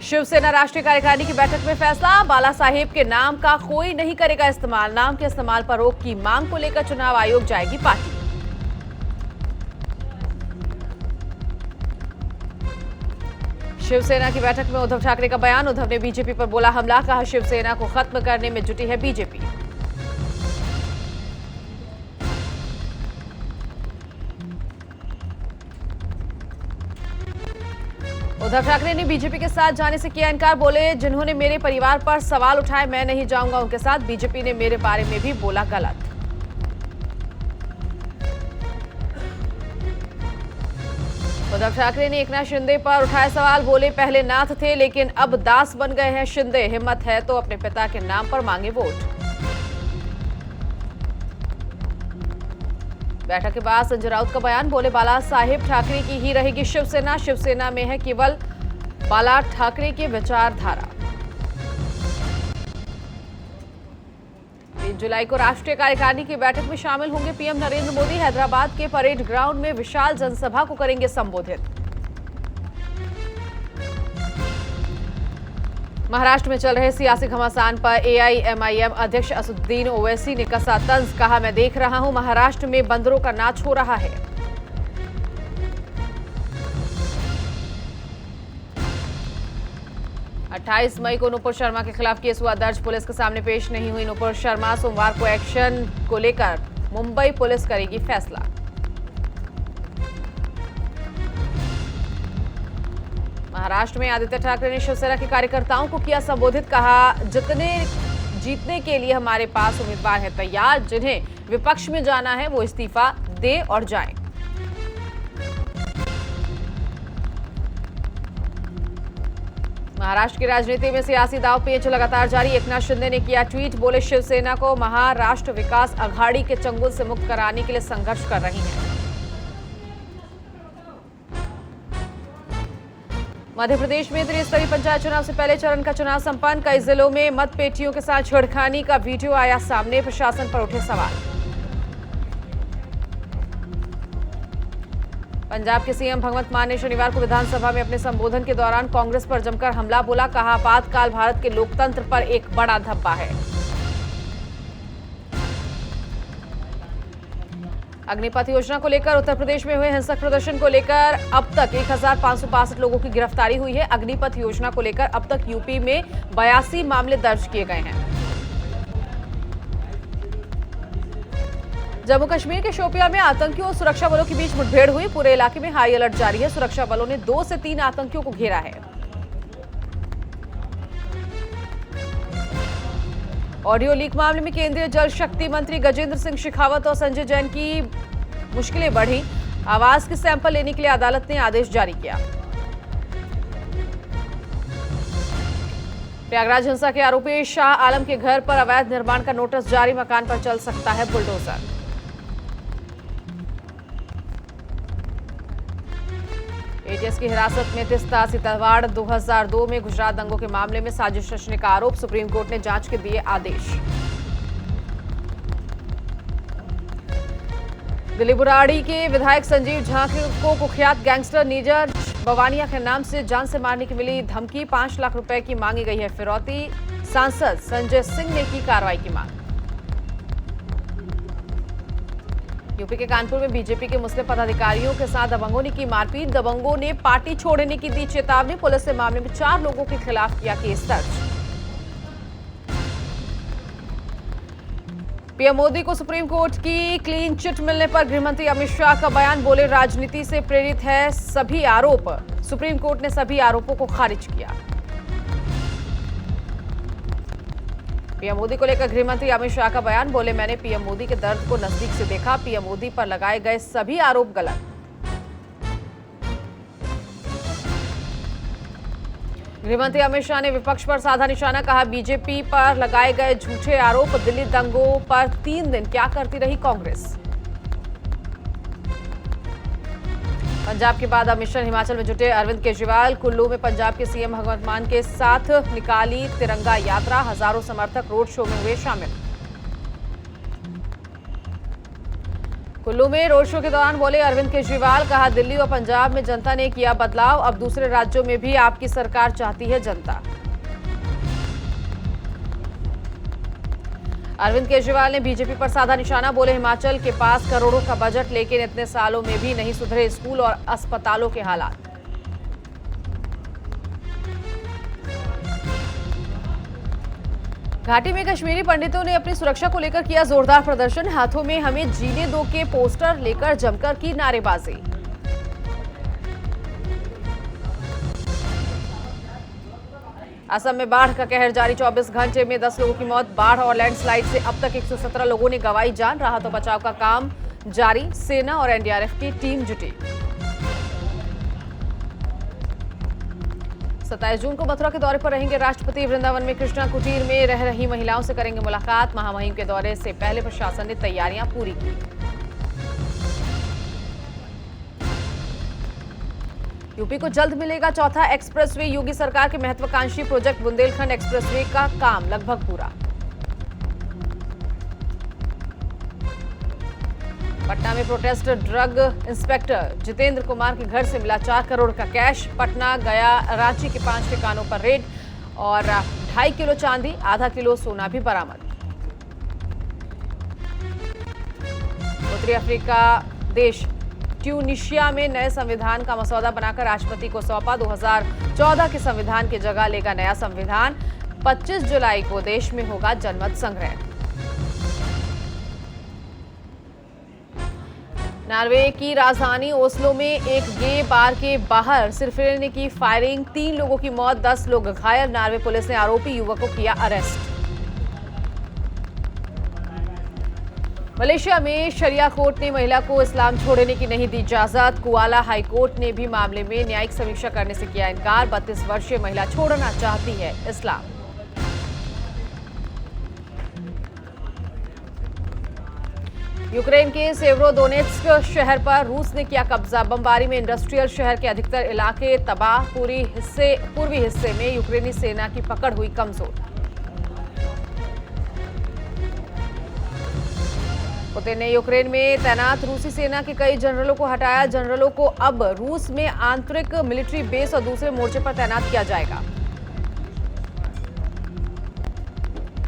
शिवसेना राष्ट्रीय कार्यकारिणी की बैठक में फैसला, बाला साहेब के नाम का कोई नहीं करेगा इस्तेमाल। नाम के इस्तेमाल पर रोक की मांग को लेकर चुनाव आयोग जाएगी पार्टी। शिवसेना की बैठक में उद्धव ठाकरे का बयान, उद्धव ने बीजेपी पर बोला हमला, कहा शिवसेना को खत्म करने में जुटी है बीजेपी। उद्धव ठाकरे ने बीजेपी के साथ जाने से किया इनकार, बोले जिन्होंने मेरे परिवार पर सवाल उठाए मैं नहीं जाऊंगा उनके साथ। बीजेपी ने मेरे बारे में भी बोला गलत। उद्धव ठाकरे ने एकनाथ शिंदे पर उठाए सवाल, बोले पहले नाथ थे लेकिन अब दास बन गए हैं शिंदे। हिम्मत है तो अपने पिता के नाम पर मांगे वोट। बैठक के बाद संजय राउत का बयान, बोले बाला साहेब ठाकरे की ही रहेगी शिवसेना। शिवसेना में है केवल बाला ठाकरे की विचारधारा। 3 जुलाई को राष्ट्रीय कार्यकारिणी की बैठक में शामिल होंगे पीएम नरेंद्र मोदी। हैदराबाद के परेड ग्राउंड में विशाल जनसभा को करेंगे संबोधित। महाराष्ट्र में चल रहे सियासी घमासान पर एआईएमआईएम अध्यक्ष असदुद्दीन ओवैसी ने कसा तंज, कहा मैं देख रहा हूं महाराष्ट्र में बंदरों का नाच हो रहा है। अट्ठाईस मई को नुपुर शर्मा के खिलाफ केस हुआ दर्ज, पुलिस के सामने पेश नहीं हुई नुपुर शर्मा। सोमवार को एक्शन को लेकर मुंबई पुलिस करेगी फैसला। महाराष्ट्र में आदित्य ठाकरे ने शिवसेना के कार्यकर्ताओं को किया संबोधित, कहा जीतने के लिए हमारे पास उम्मीदवार है तैयार, जिन्हें विपक्ष में जाना है वो इस्तीफा दे और जाएं। महाराष्ट्र की राजनीति में सियासी दांवपेच लगातार जारी। एकनाथ शिंदे ने किया ट्वीट, बोले शिवसेना को महाराष्ट्र विकास अघाड़ी के चंगुल से मुक्त कराने के लिए संघर्ष कर रही है। मध्य प्रदेश में त्रिस्तरीय पंचायत चुनाव से पहले चरण का चुनाव संपन्न। कई जिलों में मतपेटियों के साथ छेड़खानी का वीडियो आया सामने, प्रशासन पर उठे सवाल। पंजाब के सीएम भगवंत मान ने शनिवार को विधानसभा में अपने संबोधन के दौरान कांग्रेस पर जमकर हमला बोला, कहा आपातकाल भारत के लोकतंत्र पर एक बड़ा धब्बा है। अग्निपथ योजना को लेकर उत्तर प्रदेश में हुए हिंसक प्रदर्शन को लेकर अब तक 1562 लोगों की गिरफ्तारी हुई है। अग्निपथ योजना को लेकर अब तक यूपी में 82 मामले दर्ज किए गए हैं। जम्मू कश्मीर के शोपियां में आतंकियों और सुरक्षा बलों के बीच मुठभेड़ हुई, पूरे इलाके में हाई अलर्ट जारी है। सुरक्षा बलों ने 2 से 3 आतंकियों को घेरा है। ऑडियो लीक मामले में केंद्रीय जल शक्ति मंत्री गजेंद्र सिंह शेखावत और संजय जैन की मुश्किलें बढ़ी। आवाज के सैंपल लेने के लिए अदालत ने आदेश जारी किया। प्रयागराज हिंसा के आरोपी शाह आलम के घर पर अवैध निर्माण का नोटिस जारी, मकान पर चल सकता है बुलडोजर। एटीएस की हिरासत में तिस्ता सीतावाड़ 2002 में गुजरात दंगों के मामले में साजिश रचने का आरोप, सुप्रीम कोर्ट ने जांच के दिए आदेश। दिल्ली बुराड़ी के विधायक संजीव झा को कुख्यात गैंगस्टर नीरज बवानिया के नाम से जान से मारने की मिली धमकी, 5 लाख रुपए की मांगी गई है फिरौती। सांसद संजय सिंह ने की कार्रवाई की मांग। यूपी के कानपुर में बीजेपी के मुस्लिम पदाधिकारियों के साथ दबंगों ने की मारपीट, दबंगों ने पार्टी छोड़ने की दी चेतावनी। पुलिस ने मामले में 4 लोगों के खिलाफ किया केस दर्ज। पीएम मोदी को सुप्रीम कोर्ट की क्लीन चिट मिलने पर गृहमंत्री अमित शाह का बयान, बोले राजनीति से प्रेरित है सभी आरोप। सुप्रीम कोर्ट ने सभी आरोपों को खारिज किया। पीएम मोदी को लेकर गृहमंत्री अमित शाह का बयान, बोले मैंने पीएम मोदी के दर्द को नजदीक से देखा, पीएम मोदी पर लगाए गए सभी आरोप गलत। गृहमंत्री अमित शाह ने विपक्ष पर साधा निशाना, कहा बीजेपी पर लगाए गए झूठे आरोप। दिल्ली दंगों पर 3 दिन क्या करती रही कांग्रेस। पंजाब के बाद अब मिशन हिमाचल में जुटे अरविंद केजरीवाल। कुल्लू में पंजाब के सीएम भगवंत मान के साथ निकाली तिरंगा यात्रा, हजारों समर्थक रोड शो में हुए शामिल। कुल्लू में रोड शो के दौरान बोले अरविंद केजरीवाल, कहा दिल्ली और पंजाब में जनता ने किया बदलाव, अब दूसरे राज्यों में भी आपकी सरकार चाहती है जनता। अरविंद केजरीवाल ने बीजेपी पर साधा निशाना, बोले हिमाचल के पास करोड़ों का बजट, लेकिन इतने सालों में भी नहीं सुधरे स्कूल और अस्पतालों के हालात। घाटी में कश्मीरी पंडितों ने अपनी सुरक्षा को लेकर किया जोरदार प्रदर्शन, हाथों में हमें जीने दो के पोस्टर लेकर जमकर की नारेबाजी। असम में बाढ़ का कहर जारी, 24 घंटे में 10 लोगों की मौत, बाढ़ और लैंडस्लाइड से अब तक 117 लोगों ने गंवाई जान, राहत और बचाव का काम जारी, सेना और एनडीआरएफ की टीम जुटी। 27 जून को मथुरा के दौरे पर रहेंगे राष्ट्रपति, वृंदावन में कृष्णा कुटीर में रह रही महिलाओं से करेंगे मुलाकात, महामहिम के दौरे से पहले प्रशासन ने तैयारियां पूरी की। यूपी को जल्द मिलेगा चौथा एक्सप्रेसवे, योगी सरकार के महत्वाकांक्षी प्रोजेक्ट बुंदेलखंड एक्सप्रेसवे का काम लगभग पूरा। पटना में protest, drug inspector Jitendra Kumar के घर से मिला 4 करोड़ का कैश, पटना गया रांची के 5 ठिकानों पर रेड और 2.5 किलो चांदी, आधा किलो सोना भी बरामद। उत्तरी अफ्रीका देश ट्यूनिशिया में नए संविधान का मसौदा बनाकर राष्ट्रपति को सौंपा, 2014 के संविधान की जगह लेगा नया संविधान, 25 जुलाई को देश में होगा जनमत संग्रह। नॉर्वे की राजधानी ओस्लो में एक गे बार के बाहर सिरफिरे ने की फायरिंग, 3 लोगों की मौत, 10 लोग घायल, नॉर्वे पुलिस ने आरोपी युवक को किया अरेस्ट। मलेशिया में शरिया कोर्ट ने महिला को इस्लाम छोड़ने की नहीं दी इजाजत, कुआला हाई कोर्ट ने भी मामले में न्यायिक समीक्षा करने से किया इनकार, 32 वर्षीय महिला छोड़ना चाहती है इस्लाम। यूक्रेन के सेवरोदोनेत्स्क शहर पर रूस ने किया कब्जा, बमबारी में इंडस्ट्रियल शहर के अधिकतर इलाके तबाह, पूर्वी हिस्से में यूक्रेनी सेना की पकड़ हुई कमजोर। पुतिन ने यूक्रेन में तैनात रूसी सेना के कई जनरलों को हटाया, जनरलों को अब रूस में आंतरिक मिलिट्री बेस और दूसरे मोर्चे पर तैनात किया जाएगा।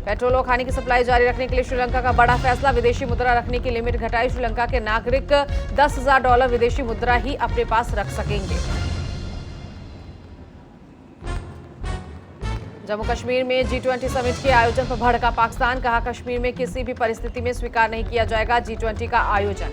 पेट्रोल और खाने की सप्लाई जारी रखने के लिए श्रीलंका का बड़ा फैसला, विदेशी मुद्रा रखने की लिमिट घटाई, श्रीलंका के नागरिक $10,000 विदेशी मुद्रा ही अपने पास रख सकेंगे। जम्मू कश्मीर में G20 समिट के आयोजन पर भड़का पाकिस्तान, कहा कश्मीर में किसी भी परिस्थिति में स्वीकार नहीं किया जाएगा G20 का आयोजन।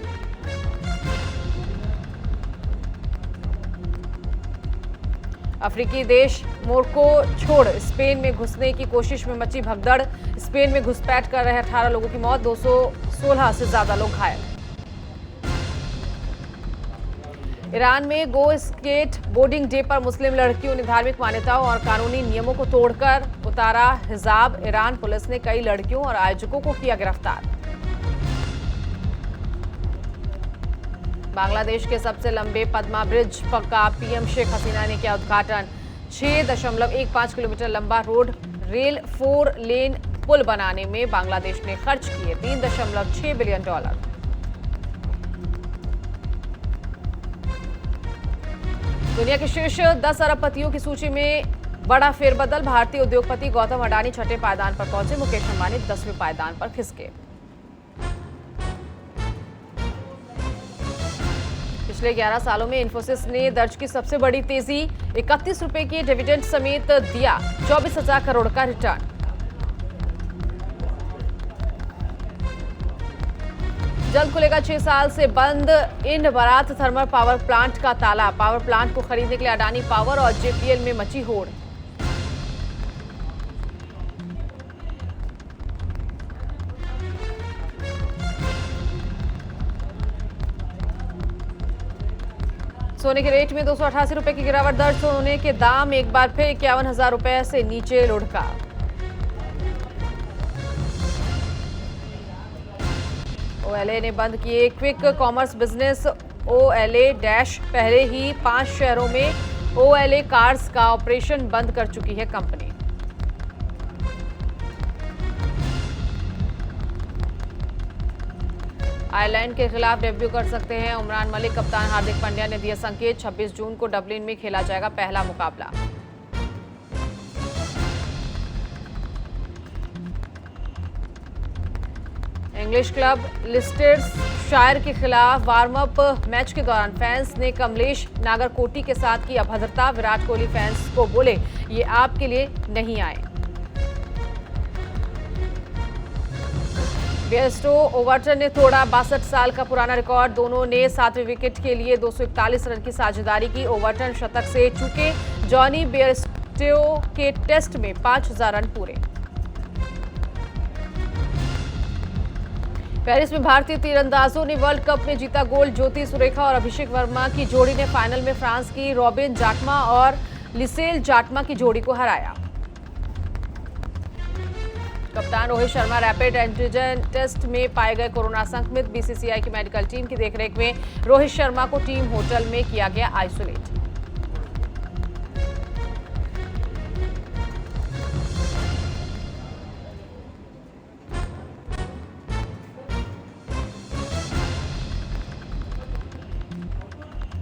अफ्रीकी देश मोरक्को छोड़ स्पेन में घुसने की कोशिश में मची भगदड़, स्पेन में घुसपैठ कर रहे 18 लोगों की मौत, 216 से ज्यादा लोग घायल। ईरान में गो स्केट बोर्डिंग डे पर मुस्लिम लड़कियों ने धार्मिक मान्यताओं और कानूनी नियमों को तोड़कर उतारा हिजाब, ईरान पुलिस ने कई लड़कियों और आयोजकों को किया गिरफ्तार। बांग्लादेश के सबसे लंबे पद्मा ब्रिज का पीएम शेख हसीना ने किया उद्घाटन, 6.15 किलोमीटर लंबा रोड रेल 4 लेन पुल बनाने में बांग्लादेश ने खर्च किए $3.6 बिलियन। दुनिया के शीर्ष 10 अरबपतियों की सूची में बड़ा फेरबदल, भारतीय उद्योगपति गौतम अडानी 6ठे पायदान पर पहुंचे, मुकेश अंबानी 10वें पायदान पर खिसके। पिछले 11 सालों में इन्फोसिस ने दर्ज की सबसे बड़ी तेजी, 31 रुपए के डिविडेंड समेत दिया 24,000 करोड़ का रिटर्न। जल्द खुलेगा 6 साल से बंद इंड बारात थर्मल पावर प्लांट का ताला, पावर प्लांट को खरीदने के लिए अडानी पावर और जेपीएल में मची होड़। सोने के रेट में 288 रुपए की गिरावट दर्ज, सोने के दाम एक बार फिर 51,000 रुपए से नीचे लुढ़का। ओएलए ने बंद किए quick commerce business Ola dash, पहले ही 5 शहरों में ओएलए कार्स का ऑपरेशन बंद कर चुकी है कंपनी। आयरलैंड के खिलाफ डेब्यू कर सकते हैं उमरान मलिक। कप्तान हार्दिक पांड्या ने दिया संकेत, 26 जून को डबलिन में खेला जाएगा पहला मुकाबला। इंग्लिश क्लब लिस्टेरशायर के खिलाफ वार्म अप मैच के दौरान फैंस ने कमलेश नागरकोटी के साथ की अभद्रता। विराट कोहली फैंस को बोले, ये आपके लिए नहीं आए। बेयरस्टो ओवरटन ने तोड़ा 62 साल का पुराना रिकॉर्ड। दोनों ने 7वें विकेट के लिए 241 रन की साझेदारी की। ओवरटन शतक से चूके। जॉनी बेयरस्टो के टेस्ट में 5000 रन पूरे। पेरिस में भारतीय तीरंदाजों ने वर्ल्ड कप में जीता गोल्ड। ज्योति सुरेखा और अभिषेक वर्मा की जोड़ी ने फाइनल में फ्रांस की रॉबिन जाटमा और लिसेल जाटमा की जोड़ी को हराया। कप्तान Rohit Sharma rapid antigen test में पाए गए कोरोना संक्रमित। बीसीसीआई की मेडिकल टीम की देखरेख में रोहित शर्मा को टीम होटल में किया गया आइसोलेट।